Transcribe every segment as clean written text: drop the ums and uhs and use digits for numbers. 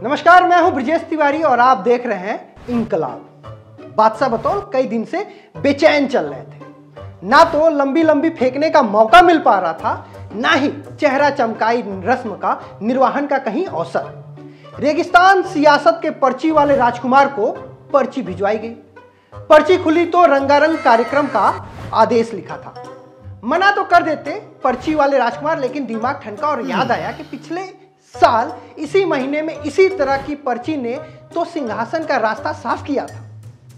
नमस्कार, मैं हूं ब्रजेश तिवारी और आप देख रहे हैं इंकलाब। बादशाह बतौल कई दिन से बेचैन चल रहे थे। ना तो लंबी लंबी फेंकने का मौका मिल पा रहा था, ना ही चेहरा चमकाई रस्म का निर्वहन का कहीं अवसर। रेगिस्तान सियासत के पर्ची वाले राजकुमार को पर्ची भिजवाई गई। पर्ची खुली तो रंगारंग कार्यक्रम का आदेश लिखा था। मना तो कर देते पर्ची वाले राजकुमार, लेकिन दिमाग ठनका और याद आया कि पिछले साल इसी महीने में इसी तरह की पर्ची ने तो सिंहासन का रास्ता साफ किया था।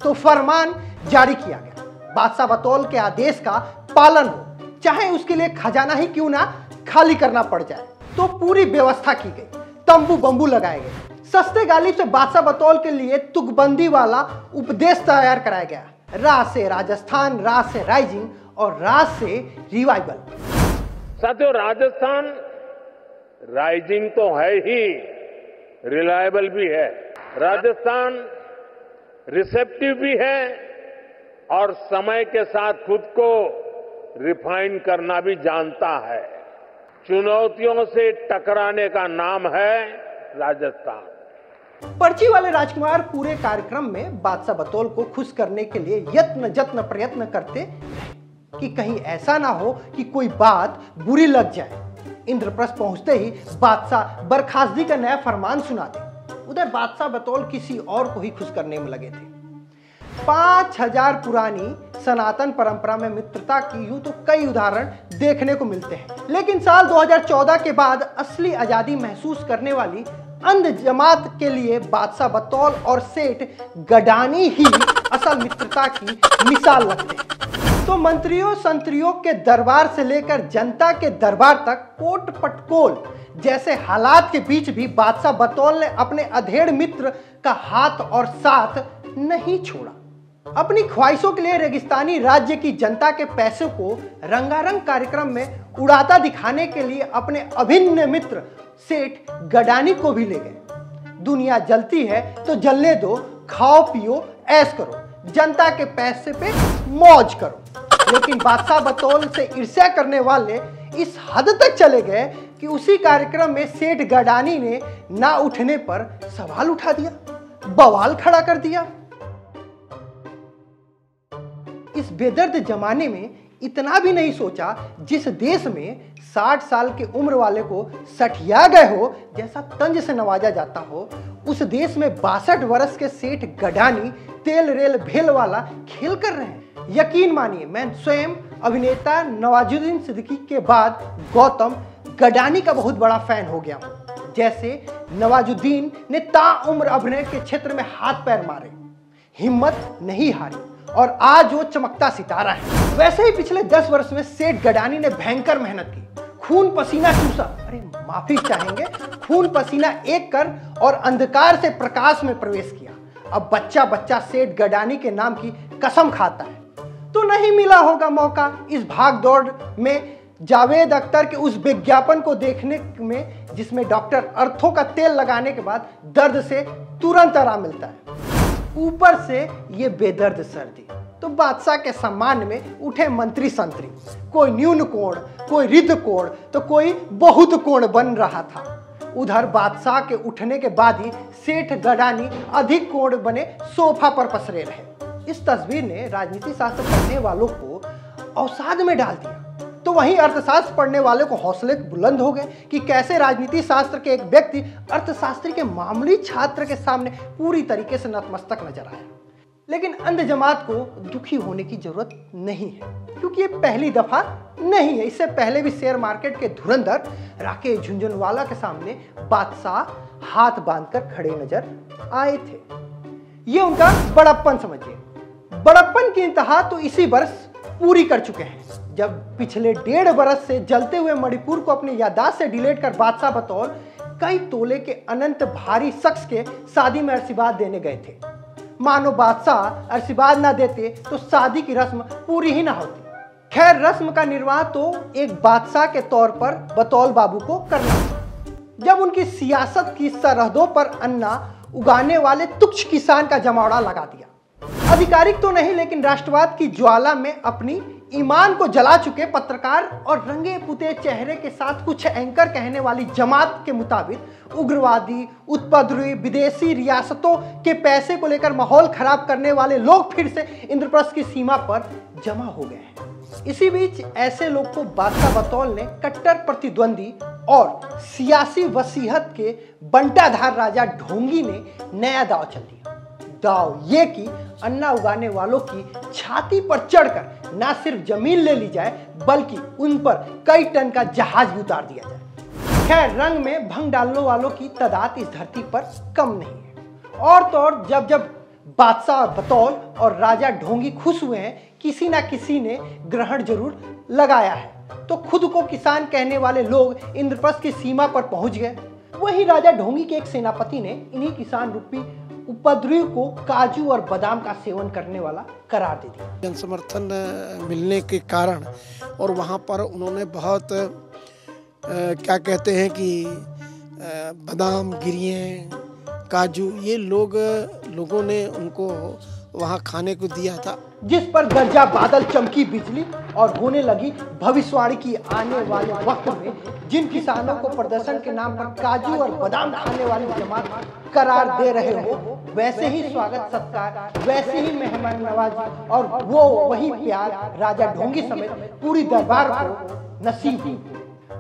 तो फरमान जारी किया गया, बादशाह बतौल के आदेश का पालन हो, चाहे उसके लिए खजाना ही क्यों ना खाली करना पड़ जाए। तो पूरी व्यवस्था की गई, तंबू बंबू लगाए गए। सस्ते गालिब से बादशाह बतौल के लिए तुकबंदी वाला उपदेश तैयार कराया गया। रा से राजस्थान, रा से राइजिंग और रा से रिवाइवल। साथियों, राजस्थान राइजिंग तो है ही, रिलायबल भी है। राजस्थान रिसेप्टिव भी है और समय के साथ खुद को रिफाइन करना भी जानता है। चुनौतियों से टकराने का नाम है राजस्थान। पर्ची वाले राजकुमार पूरे कार्यक्रम में बादशाह बतौल को खुश करने के लिए यत्न जत्न प्रयत्न करते कि कहीं ऐसा ना हो कि कोई बात बुरी लग जाए। इंद्रप्रस्थ पहुंचते ही बादशाह बर्खास्तगी का नया फरमान सुना दे। उधर बादशाह बतौल किसी और को ही खुश करने में लगे थे। 5000 पुरानी सनातन परंपरा में मित्रता की यूं तो कई उदाहरण देखने को मिलते हैं, लेकिन साल 2014 के बाद असली आजादी महसूस करने वाली अंध जमात के लिए बादशाह बतौल और सेठ गडानी ही असल मित्रता की मिसाल लगते हैं। तो मंत्रियों संतरियों के दरबार से लेकर जनता के दरबार तक कोट पटकोल जैसे हालात के बीच भी बादशाह बतौल ने अपने अधेड़ मित्र का हाथ और साथ नहीं छोड़ा। अपनी ख्वाहिशों के लिए रेगिस्तानी राज्य की जनता के पैसों को रंगारंग कार्यक्रम में उड़ाता दिखाने के लिए अपने अभिन्न मित्र सेठ गडानी को भी ले गए। दुनिया जलती है तो जलने दो, खाओ पियो ऐश करो, जनता के पैसे पे मौज करो। लेकिन बादशाह बतौल से ईर्ष्या करने वाले इस हद तक चले गए कि उसी कार्यक्रम में सेठ गडानी ने ना उठने पर सवाल उठा दिया, बवाल खड़ा कर दिया। इस बेदर्द जमाने में इतना भी नहीं सोचा, जिस देश में 60 साल के उम्र वाले को सठिया गए हो जैसा तंज से नवाजा जाता हो, उस देश में 62 वर्ष के सेठ गडानी तेल रेल भेल वाला खेल कर रहे हैं। यकीन मानिए, मैं स्वयं अभिनेता नवाजुद्दीन सिद्दीकी के बाद गौतम गडानी का बहुत बड़ा फैन हो गया हूं। जैसे नवाजुद्दीन ने ताउम्र अभिनय के क्षेत्र में हाथ पैर मारे, हिम्मत नहीं हारी और आज वो चमकता सितारा है। वैसे ही पिछले 10 वर्ष में सेठ गडानी ने भयंकर मेहनत की, खून पसीना चूसा, माफी चाहेंगे, खून पसीना एक कर और अंधकार से प्रकाश में प्रवेश किया। अब बच्चा बच्चा सेठ गडानी के नाम की कसम खाता है। तो नहीं मिला होगा मौका इस भाग दौड़ में जावेद अख्तर के उस विज्ञापन को देखने में, जिसमें डॉक्टर अर्थों का तेल लगाने के बाद दर्द से तुरंत आराम मिलता है। ऊपर से ये बेदर्द सर्दी। तो बादशाह के सम्मान में उठे मंत्री संतरी, कोई न्यून कोण, कोई रिद्ध कोण, तो कोई बहुत कोण बन रहा था। उधर बादशाह के उठने के बाद ही सेठ गडानी अधिक कोण बने सोफा पर पसरे रहे। इस तस्वीर ने राजनीति शास्त्र पढ़ने वालों को अवसाद में डाल दिया, तो वहीं अर्थशास्त्र पढ़ने वाले को हौसले बुलंद हो गए कि कैसे राजनीति शास्त्र के एक व्यक्ति अर्थशास्त्री के मामूली छात्र के सामने पूरी तरीके से नतमस्तक नजर आया। लेकिन अंध जमात को दुखी होने की जरूरत नहीं है, क्योंकि ये पहली दफा नहीं है। इससे पहले भी शेयर मार्केट के धुरंधर राकेश झुंझुनवाला के सामने बादशाह हाथ बांधकर खड़े नजर आए थे। ये उनका बड़प्पन समझिए। बड़प्पन की इंतहा तो इसी वर्ष पूरी कर चुके हैं, जब पिछले 1.5 बरस से जलते हुए मणिपुर को अपनी याददाश्त से डिलीट कर बादशाह बतौल कई तोले के अनंत भारी शख्स के शादी में आशीर्वाद देने गए थे। मानो बादशाह आशीर्वाद ना देते तो शादी की रस्म पूरी ही ना होती। खैर, रस्म का निर्वाह तो एक बादशाह के तौर पर बतौल बाबू को करना था, जब उनकी सियासत की सरहदों पर अन्ना उगाने वाले तुच्छ किसान का जमावड़ा लगा दिया। आधिकारिक तो नहीं, लेकिन राष्ट्रवाद की ज्वाला में अपनी ईमान को जला चुके पत्रकार और रंगे पुते चेहरे के साथ कुछ एंकर कहने वाली जमात के मुताबिक उग्रवादी, उत्पद्रवी, विदेशी रियासतों के पैसे को लेकर माहौल खराब करने वाले लोग फिर से इंद्रप्रस्थ की सीमा पर जमा हो गए हैं। इसी बीच ऐसे लोग को बादशाह बतौल ने कट्टर प्रतिद्वंदी और सियासी वसीहत के बंटाधार राजा ढोंगी ने नया दांव चल दिया। दांव ये कि अन्ना उगाने वालों की छाती पर चढ़कर न सिर्फ जमीन ले ली जाए बल्कि उन पर कई टन का जहाज भी उतार दिया जाए। खैर, रंग में भंग डालने वालों की तादाद इस धरती पर कम नहीं है। और तो और जब बादशाह बतौल और राजा ढोंगी खुश हुए हैं, किसी ना किसी ने ग्रहण जरूर लगाया है। तो खुद को किसान कहने वाले लोग इंद्रप्रस्थ की सीमा पर पहुंच गए। वहीं राजा ढोंगी के एक सेनापति ने इन्हीं किसान रूपी उपद्रवी को काजू और बादाम का सेवन करने वाला करार दे दिया। जनसमर्थन मिलने के कारण और वहाँ पर उन्होंने बहुत क्या कहते हैं कि बादाम, गिरियाँ, काजू, ये लोगों ने उनको वहाँ खाने को दिया था, जिस पर गरजा बादल, चमकी बिजली और होने लगी भविष्यवाणी की आने वाले वक्त में जिन किसानों को प्रदर्शन के नाम पर काजू और बादाम खाने वाली जमात करार दे रहे हो, वैसे ही स्वागत सत्कार, वैसे ही मेहमान नवाजी और वो वही प्यार राजा ढोंगी समेत पूरी दरबार को नसीब हुई।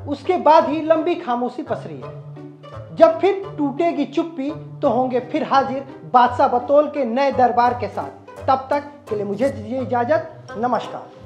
उसके बाद ही लंबी खामोशी पसरी है। जब फिर टूटेगी चुप्पी तो होंगे फिर हाजिर बादशाह बतौल के नए दरबार के साथ। तब तक के लिए मुझे दीजिए इजाजत। नमस्कार।